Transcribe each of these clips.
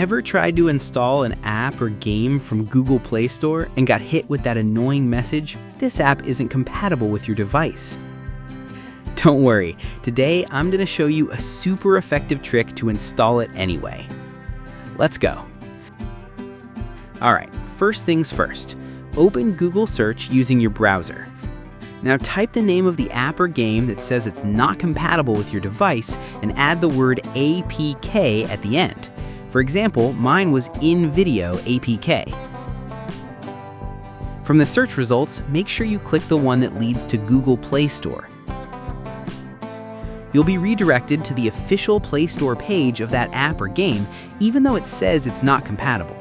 Ever tried to install an app or game from Google Play Store and got hit with that annoying message, "This app isn't compatible with your device"? Don't worry, today I'm going to show you a super effective trick to install it anyway. Let's go. Alright, first things first. Open Google Search using your browser. Now type the name of the app or game that says it's not compatible with your device and add the word APK at the end. For example, mine was in-video APK. From the search results, make sure you click the one that leads to Google Play Store. You'll be redirected to the official Play Store page of that app or game, even though it says it's not compatible.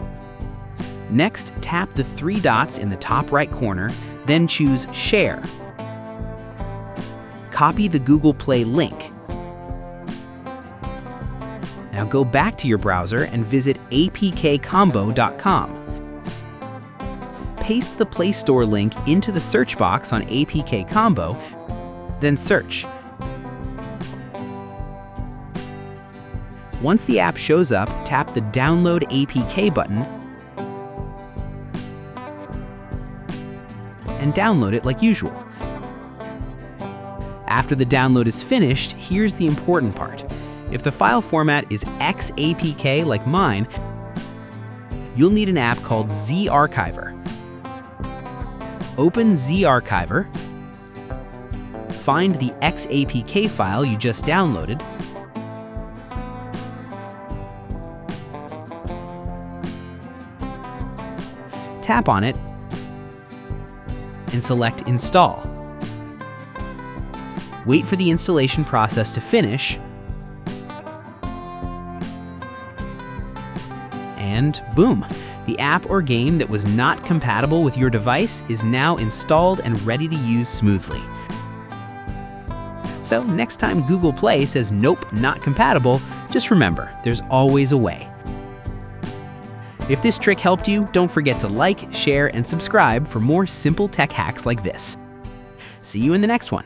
Next, tap the three dots in the top right corner, then choose Share. Copy the Google Play link. Now go back to your browser and visit apkcombo.com. Paste the Play Store link into the search box on APK Combo, then search. Once the app shows up, tap the Download APK button and download it like usual. After the download is finished, here's the important part. If the file format is XAPK like mine, you'll need an app called ZArchiver. Open ZArchiver, find the XAPK file you just downloaded, tap on it, and select Install. Wait for the installation process to finish, and boom! The app or game that was not compatible with your device is now installed and ready to use smoothly. So next time Google Play says nope, not compatible, just remember, there's always a way. If this trick helped you, don't forget to like, share, and subscribe for more simple tech hacks like this. See you in the next one.